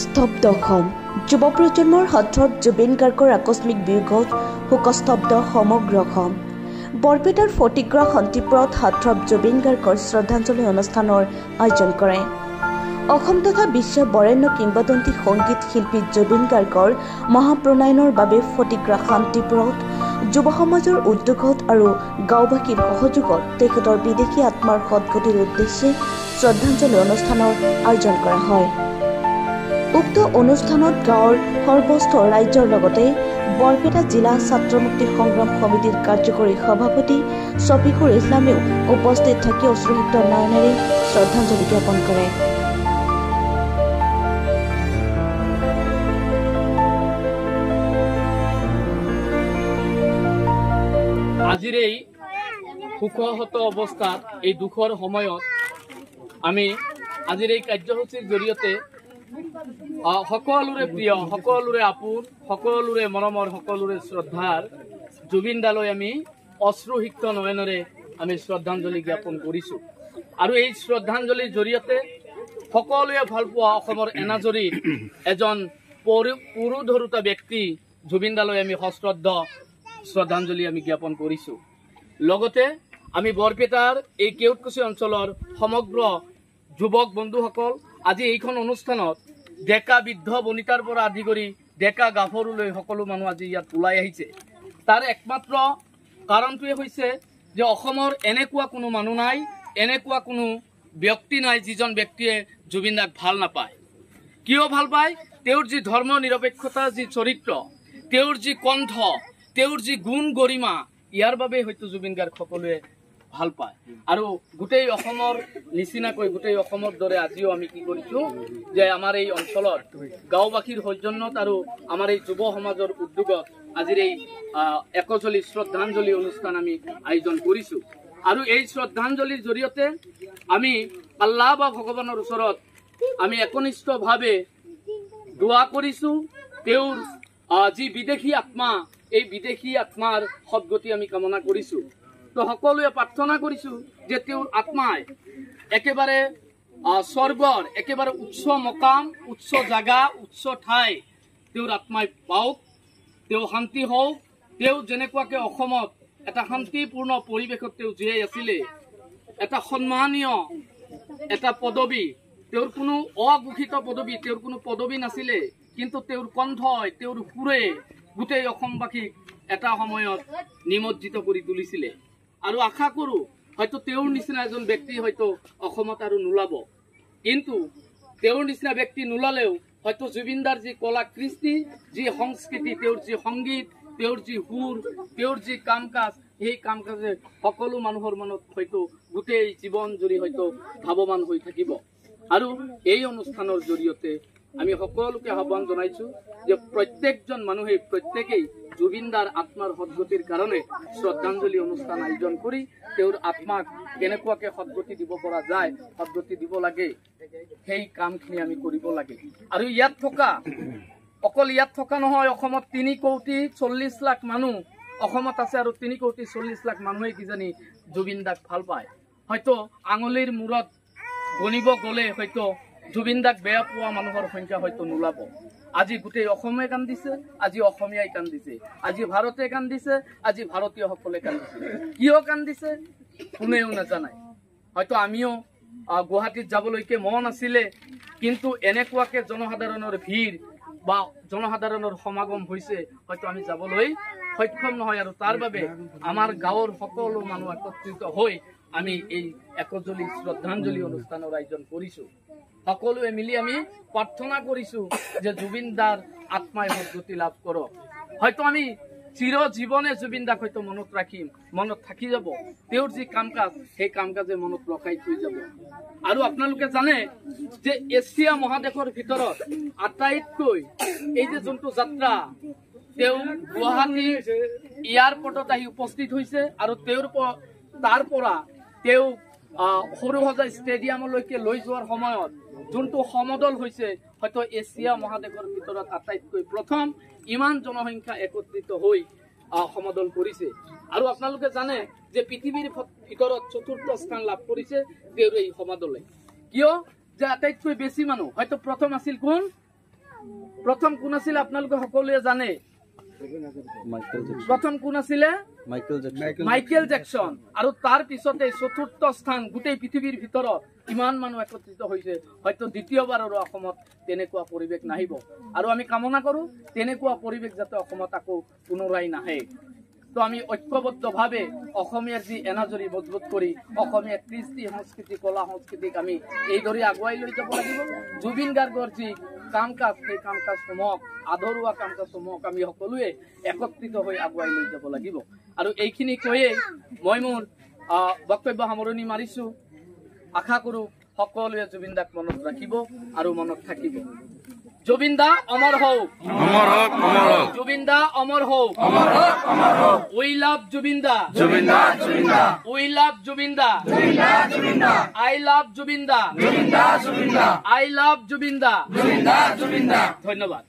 স্তব্ধ অসম যুৱ প্ৰজন্মৰ হঠাৎ জুবিন গাৰ্গৰ আকস্মিক বিয়োগত শোকস্তব্ধ সমগ্ৰ অসম। বৰপেটাৰ ফটিকৰা শান্তিপুৰত হঠাৎ জুবিন গাৰ্গৰ শ্ৰদ্ধাঞ্জলি অনুষ্ঠানৰ আয়োজন কৰে। অসম তথা বিশ্বৰ বৰেণ্য কিংবদন্তি সংগীত শিল্পী জুবিন গাৰ্গৰ মহাপ্ৰণয়নৰ বাবে ফটিকৰা শান্তিপুৰত যুৱ সমাজৰ উদ্যোগত আৰু গাঁওবাসীৰ সহযোগত তেখেতৰ বিদেশী আত্মাৰ সদগতিৰ উদ্দেশ্যে শ্ৰদ্ধাঞ্জলি অনুষ্ঠানৰ আয়োজন কৰা হয়। উক্ত অনুষ্ঠানত গাঁৱৰ সৰ্বস্তৰ ৰাইজৰ লগতে বৰপেটা জিলা ছাত্ৰ মুক্তি সংগ্ৰাম সমিতিৰ কাৰ্যকৰী সভাপতি শফিকুৰ ইছলামেও উপস্থিত থাকি অশ্ৰুসিক্ত নয়নেৰে শ্ৰদ্ধাঞ্জলি জ্ঞাপন কৰে। আজিৰ এই শোকহত অৱস্থাত এই দুখৰ সময়ত আমি আজিৰ এই কাৰ্যসূচীৰ জৰিয়তে সকলোৰে প্ৰিয়, সকলোৰে আপোন, সকলোৰে মৰমৰ, সকলোৰে শ্ৰদ্ধাৰ জুবিন দালৈ আমি অশ্ৰুসিক্ত নয়নেৰে আমি শ্ৰদ্ধাঞ্জলি জ্ঞাপন কৰিছোঁ। আৰু এই শ্ৰদ্ধাঞ্জলিৰ জৰিয়তে সকলোৱে ভাল পোৱা অসমৰ এনাজৰীৰ এজন পুৰুধৰুতা ব্যক্তি জুবিন দালৈ আমি সশ্ৰদ্ধ শ্ৰদ্ধাঞ্জলি আমি জ্ঞাপন কৰিছোঁ। লগতে আমি বৰপেটাৰ এই কেওটকুছি অঞ্চলৰ সমগ্ৰ যুৱক বন্ধুসকল আজি এইখন অনুষ্ঠানত ডেকা বৃদ্ধ বনিতাৰ পৰা আদি কৰি ডেকা গাভৰুলৈ সকলো মানুহ আজি ইয়াত ওলাই আহিছে। তাৰ একমাত্ৰ কাৰণটোৱে হৈছে যে অসমৰ এনেকুৱা কোনো মানুহ নাই, এনেকুৱা কোনো ব্যক্তি নাই যিজন ব্যক্তিয়ে জুবিন দাক ভাল নাপায়। কিয় ভাল পায়? তেওঁৰ যি ধৰ্ম নিৰপেক্ষতা, যি চৰিত্ৰ, তেওঁৰ যি কণ্ঠ, তেওঁৰ যি গুণ গৰিমা, ইয়াৰ বাবে হয়তো জুবিন গাৰ্গ সকলোৱে ভাল পায়। আৰু গোটেই অসমৰ নিচিনাকৈ গোটেই অসমৰ দৰে আজিও আমি কি কৰিছোঁ যে আমাৰ এই অঞ্চলত গাঁওবাসীৰ সৌজন্যত আৰু আমাৰ এই যুৱ সমাজৰ উদ্যোগত আজিৰ এই একজলি শ্ৰদ্ধাঞ্জলি অনুষ্ঠান আমি আয়োজন কৰিছোঁ। আৰু এই শ্ৰদ্ধাঞ্জলিৰ জৰিয়তে আমি আল্লাহ বা ভগৱানৰ ওচৰত আমি একনিষ্ঠভাৱে দোৱা কৰিছোঁ। তেওঁৰ যি বিদেশী আত্মা, এই বিদেশী আত্মাৰ সদগতি আমি কামনা কৰিছোঁ। তো সকলোৱে প্ৰাৰ্থনা কৰিছোঁ যে তেওঁৰ আত্মাই একেবাৰে স্বৰ্গৰ একেবাৰে উচ্চ মকাম, উচ্চ জাগা, উচ্চ ঠাই তেওঁৰ আত্মাই পাওক, তেওঁ শান্তি হওক। তেওঁ যেনেকুৱাকৈ অসমত এটা শান্তিপূৰ্ণ পৰিৱেশত তেওঁ জীয়াই আছিলে, এটা সন্মানীয় এটা পদবী, তেওঁৰ কোনো অঘোষিত পদবী, তেওঁৰ কোনো পদবী নাছিলে, কিন্তু তেওঁৰ কণ্ঠই, তেওঁৰ সুৰে গোটেই অসমবাসীক এটা সময়ত নিমজ্জিত কৰি তুলিছিলে। আৰু আশা কৰোঁ হয়তো তেওঁৰ নিচিনা এজন ব্যক্তি হয়তো অসমত আৰু নোলাব। কিন্তু তেওঁৰ নিচিনা ব্যক্তি নোলালেও হয়তো জুবিনদাৰ যি কলা কৃষ্টি, যি সংস্কৃতি, তেওঁৰ যি সংগীত, তেওঁৰ যি সুৰ, তেওঁৰ যি কাম কাজ, সেই কাম কাজে সকলো মানুহৰ মনত হয়তো গোটেই জীৱন জুৰি হয়তো ভাৱবান হৈ থাকিব। আৰু এই অনুষ্ঠানৰ জৰিয়তে আমি সকলোকে আহ্বান জনাইছোঁ যে প্ৰত্যেকজন মানুহে প্ৰত্যেকেই জুবিনদাৰ আত্মাৰ সদগতিৰ কাৰণে শ্ৰদ্ধাঞ্জলি অনুষ্ঠান আয়োজন কৰি তেওঁৰ আত্মাক কেনেকুৱাকৈ সদগতি দিব পৰা যায়, সদগতি দিব লাগে, সেই কামখিনি আমি কৰিব লাগে। আৰু ইয়াত থকা, অকল ইয়াত থকা নহয়, অসমত 3,40,00,000 মানুহ অসমত আছে আৰু 3,40,00,000 মানুহে কিজানি জুবিন দাক ভাল পায়। হয়তো আঙুলিৰ মূৰত গণিব গ'লে হয়তো জুবিন দাক বেয়া পোৱা মানুহৰ সংখ্যা হয়তো নোলাব। আজি গোটেই অসমে কান্দিছে, আজি অসমীয়াই কান্দিছে, আজি ভাৰতে কান্দিছে, আজি ভাৰতীয়সকলে কান্দিছে। কিয় কান্দিছে কোনেও নাজানে। হয়তো আমিও গুৱাহাটীত যাবলৈকে মন আছিলে, কিন্তু এনেকুৱাকে জনসাধাৰণৰ ভিৰ বা জনসাধাৰণৰ সমাগম হৈছে, হয়তো আমি যাবলৈ সক্ষম নহয়। আৰু তাৰ বাবে আমাৰ গাঁৱৰ সকলো মানুহ একত্ৰিত হৈ আমি এই একজলি শ্ৰদ্ধাঞ্জলি অনুষ্ঠানৰ আয়োজন কৰিছোঁ। সকলোৱে মিলি আমি প্ৰাৰ্থনা কৰিছোঁ যে জুবিন দাৰ আত্মাই সদগতি লাভ কৰক। হয়তো আমি চিৰ জীৱনে জুবিন দাক হয়তো মনত ৰাখিম, মনত থাকি যাব। তেওঁৰ যি কাম কাজ, সেই কাম কাজে মনত ৰখাই থৈ যাব। আৰু আপোনালোকে জানে যে এছিয়া মহাদেশৰ ভিতৰত আটাইতকৈ এই যে যোনটো যাত্ৰা, তেওঁ গুৱাহাটী এয়াৰপৰ্টত আহি উপস্থিত হৈছে আৰু তাৰ পৰা তেওঁ সৰুসজাই ষ্টেডিয়ামলৈকে লৈ যোৱাৰ সময়ত যোনটো সমদল হৈছে, হয়তো এছিয়া মহাদেশৰ ভিতৰত আটাইতকৈ প্ৰথম ইমান জনসংখ্যা একত্ৰিত হৈ সমদল কৰিছে। আৰু আপোনালোকে জানে যে পৃথিৱীৰ ভিতৰত ৪ৰ্থ স্থান লাভ কৰিছে তেওঁৰ এই সমদলে। কিয় যে আটাইতকৈ বেছি মানুহ হয়তো প্ৰথম আছিল প্ৰথম কোন আছিল আপোনালোকে সকলোৱে জানে প্ৰথম কোন আছিলে মাইকেল জেকসন আৰু তাৰ পিছতে চতুৰ্থ স্থান গোটেই পৃথিৱীৰ ভিতৰত কিমান মানুহ একত্ৰিত হৈছে হয়তো দ্বিতীয়বাৰৰ অসমত তেনেকুৱা পৰিৱেশ নাহিব আৰু আমি কামনা কৰো তেনেকুৱা পৰিৱেশ যাতে অসমত আকৌ পুনৰাই নাহে তো আমি ঐক্যবদ্ধভাৱে অসমীয়াৰ যি এনাজৰি মজবুত কৰি অসমীয়া কৃষ্টি সংস্কৃতি কলা সংস্কৃতিক আমি এইদৰে আগুৱাই লৈ যাব লাগিব জুবিন গাৰ্গৰ যি কাম কাজ সেই কাম কাজসমূহক আদৰুৱা কাম কাজসমূহক আমি সকলোৱে একত্ৰিত হৈ আগুৱাই লৈ যাব লাগিব আৰু এইখিনি কৈয়ে মই মোৰ বক্তব্য সামৰণি মাৰিছো আশা কৰো সকলোৱে জুবিন দাক মনত ৰাখিব আৰু মনত থাকিব জুবিন দা অমৰ হওক জুবিন দা অমৰ হওক we love Zubeen da we love Zubeen da I love Zubeen da I love Zubeen দা ধন্যবাদ